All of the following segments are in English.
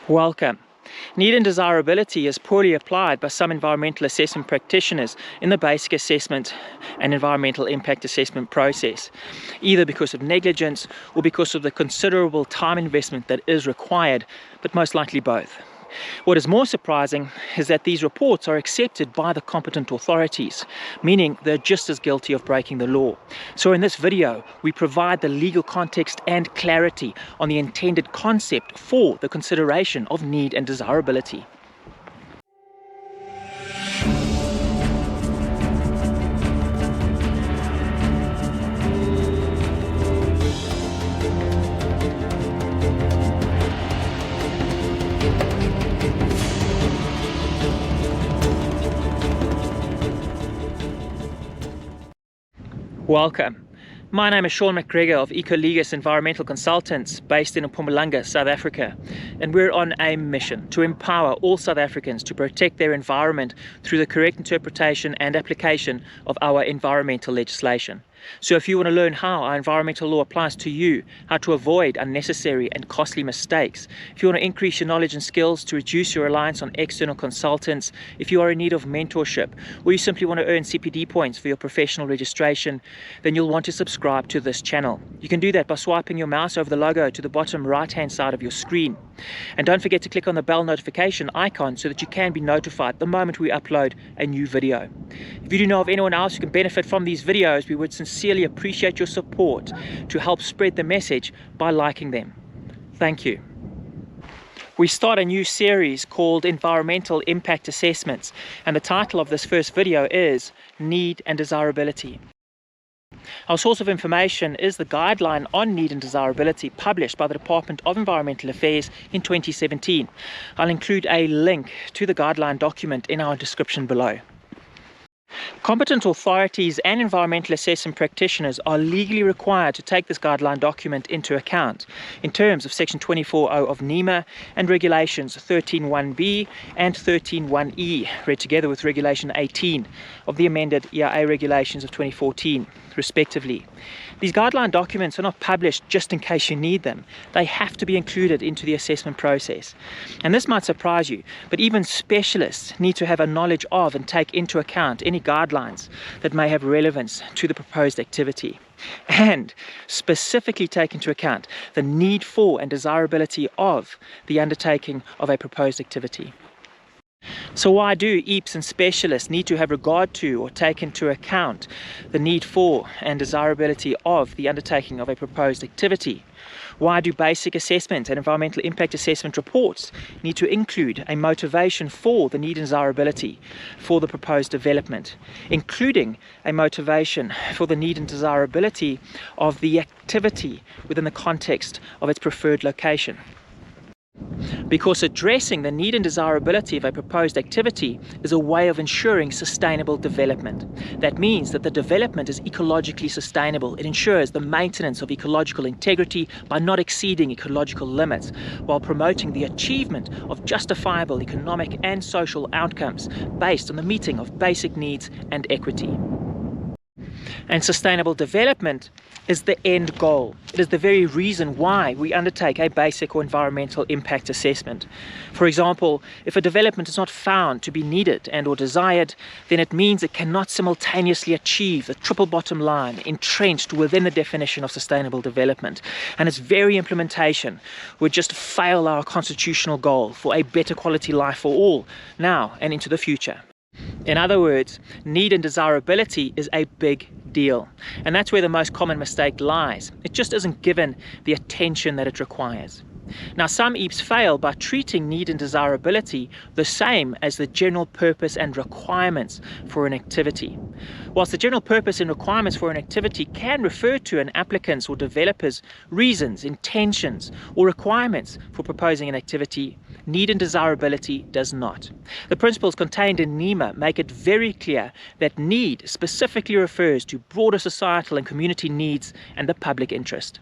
Welcome. Need and desirability is poorly applied by some environmental assessment practitioners in the basic assessment and environmental impact assessment process, either because of negligence or because of the considerable time investment that is required, but most likely both. What is more surprising is that these reports are accepted by the competent authorities, meaning they're just as guilty of breaking the law. So in this video, we provide the legal context and clarity on the intended concept for the consideration of need and desirability. Welcome. My name is Sean McGregor of ecoleges Environmental Consultants based in Mpumalanga, South Africa, and we're on a mission to empower all South Africans to protect their environment through the correct interpretation and application of our environmental legislation. So if you want to learn how our environmental law applies to you, how to avoid unnecessary and costly mistakes, if you want to increase your knowledge and skills to reduce your reliance on external consultants, if you are in need of mentorship, or you simply want to earn CPD points for your professional registration, then you'll want to subscribe to this channel. You can do that by swiping your mouse over the logo to the bottom right-hand side of your screen. And don't forget to click on the bell notification icon so that you can be notified the moment we upload a new video. If you do know of anyone else who can benefit from these videos, we would sincerely appreciate your support to help spread the message by liking them. Thank you. We start a new series called Environmental Impact Assessments, and the title of this first video is Need and Desirability. Our source of information is the guideline on need and desirability published by the Department of Environmental Affairs in 2017. I'll include a link to the guideline document in our description below. Competent authorities and environmental assessment practitioners are legally required to take this guideline document into account in terms of Section 24.0 of NEMA and Regulations 13.1b and 13.1e, read together with Regulation 18 of the amended EIA Regulations of 2014, respectively. These guideline documents are not published just in case you need them. They have to be included into the assessment process. And this might surprise you, but even specialists need to have a knowledge of and take into account any guidelines that may have relevance to the proposed activity, and specifically take into account the need for and desirability of the undertaking of a proposed activity. So why do EAPs and specialists need to have regard to or take into account the need for and desirability of the undertaking of a proposed activity? Why do basic assessment and environmental impact assessment reports need to include a motivation for the need and desirability for the proposed development, including a motivation for the need and desirability of the activity within the context of its preferred location? Because addressing the need and desirability of a proposed activity is a way of ensuring sustainable development. That means that the development is ecologically sustainable. It ensures the maintenance of ecological integrity by not exceeding ecological limits, while promoting the achievement of justifiable economic and social outcomes based on the meeting of basic needs and equity. And sustainable development is the end goal. It is the very reason why we undertake a basic or environmental impact assessment. For example, if a development is not found to be needed and or desired, then it means it cannot simultaneously achieve the triple bottom line entrenched within the definition of sustainable development, and its very implementation would just fail our constitutional goal for a better quality life for all, now and into the future. In other words, need and desirability is a big deal, and that's where the most common mistake lies. It just isn't given the attention that it requires. Now, some EAPs fail by treating need and desirability the same as the general purpose and requirements for an activity. Whilst the general purpose and requirements for an activity can refer to an applicant's or developer's reasons, intentions, or requirements for proposing an activity, need and desirability does not. The principles contained in NEMA make it very clear that need specifically refers to broader societal and community needs and the public interest.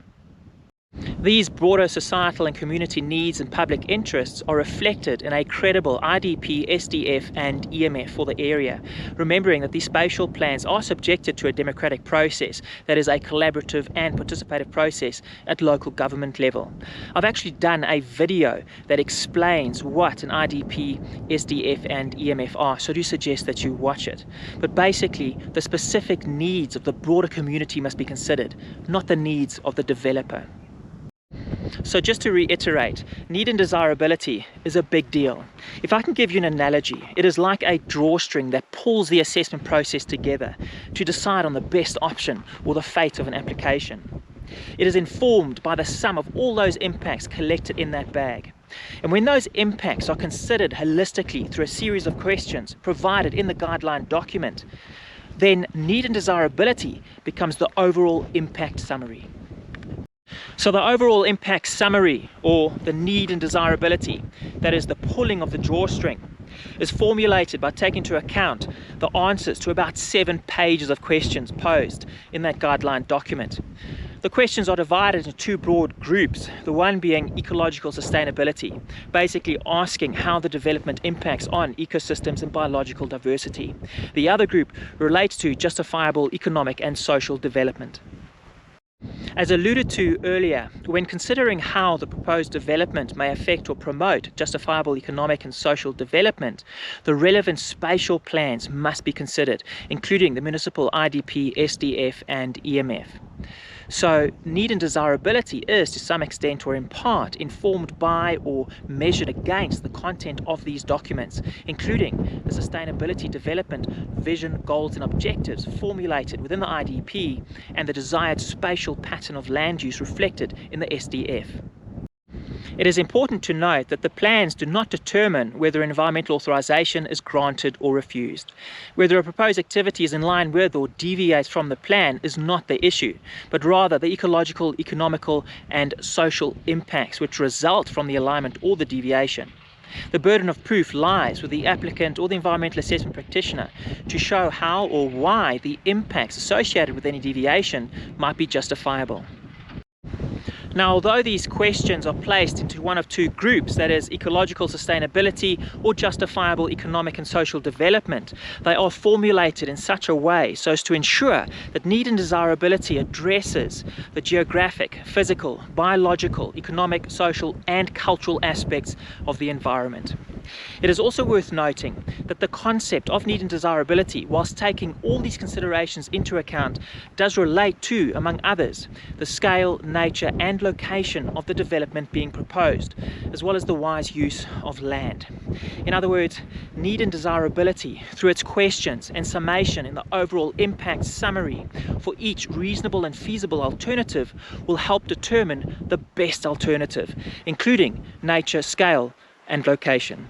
These broader societal and community needs and public interests are reflected in a credible IDP, SDF and EMF for the area, remembering that these spatial plans are subjected to a democratic process that is a collaborative and participative process at local government level. I've actually done a video that explains what an IDP, SDF and EMF are, so I do suggest that you watch it. But basically, the specific needs of the broader community must be considered, not the needs of the developer. So just to reiterate, need and desirability is a big deal. If I can give you an analogy, it is like a drawstring that pulls the assessment process together to decide on the best option or the fate of an application. It is informed by the sum of all those impacts collected in that bag. And when those impacts are considered holistically through a series of questions provided in the guideline document, then need and desirability becomes the overall impact summary. So the overall impact summary, or the need and desirability, that is the pulling of the drawstring, is formulated by taking into account the answers to about 7 pages of questions posed in that guideline document. The questions are divided into 2 broad groups, the one being ecological sustainability, basically asking how the development impacts on ecosystems and biological diversity. The other group relates to justifiable economic and social development. As alluded to earlier, when considering how the proposed development may affect or promote justifiable economic and social development, the relevant spatial plans must be considered, including the municipal IDP, SDF and EMF. So need and desirability is, to some extent or in part, informed by or measured against the content of these documents, including the sustainability development vision, goals and objectives formulated within the IDP and the desired spatial pattern of land use reflected in the SDF. It is important to note that the plans do not determine whether environmental authorization is granted or refused. Whether a proposed activity is in line with or deviates from the plan is not the issue, but rather the ecological, economical and social impacts which result from the alignment or the deviation. The burden of proof lies with the applicant or the environmental assessment practitioner to show how or why the impacts associated with any deviation might be justifiable. Now, although these questions are placed into one of 2 groups, that is ecological sustainability or justifiable economic and social development, they are formulated in such a way so as to ensure that need and desirability addresses the geographic, physical, biological, economic, social and cultural aspects of the environment. It is also worth noting that the concept of need and desirability, whilst taking all these considerations into account, does relate to, among others, the scale, nature and location of the development being proposed, as well as the wise use of land. In other words, need and desirability, through its questions and summation in the overall impact summary for each reasonable and feasible alternative, will help determine the best alternative, including nature, scale and location.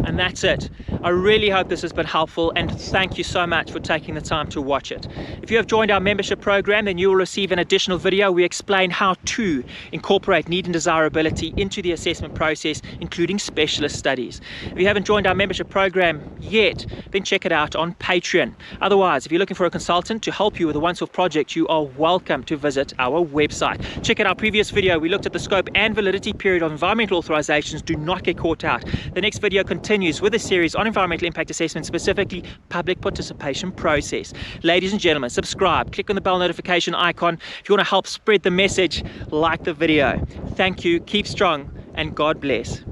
And that's it. I really hope this has been helpful, and thank you so much for taking the time to watch it. If you have joined our membership program, then you will receive an additional video. We explain how to incorporate need and desirability into the assessment process, including specialist studies. If you haven't joined our membership program yet, then check it out on Patreon. Otherwise, if you're looking for a consultant to help you with a once-off project, you are welcome to visit our website. Check out our previous video. We looked at the scope and validity period of environmental authorizations. Do not get caught out. The next video continues with a series on environmental impact assessment, specifically public participation process. Ladies and gentlemen, subscribe, click on the bell notification icon. If you want to help spread the message, like the video. Thank you, keep strong, and God bless.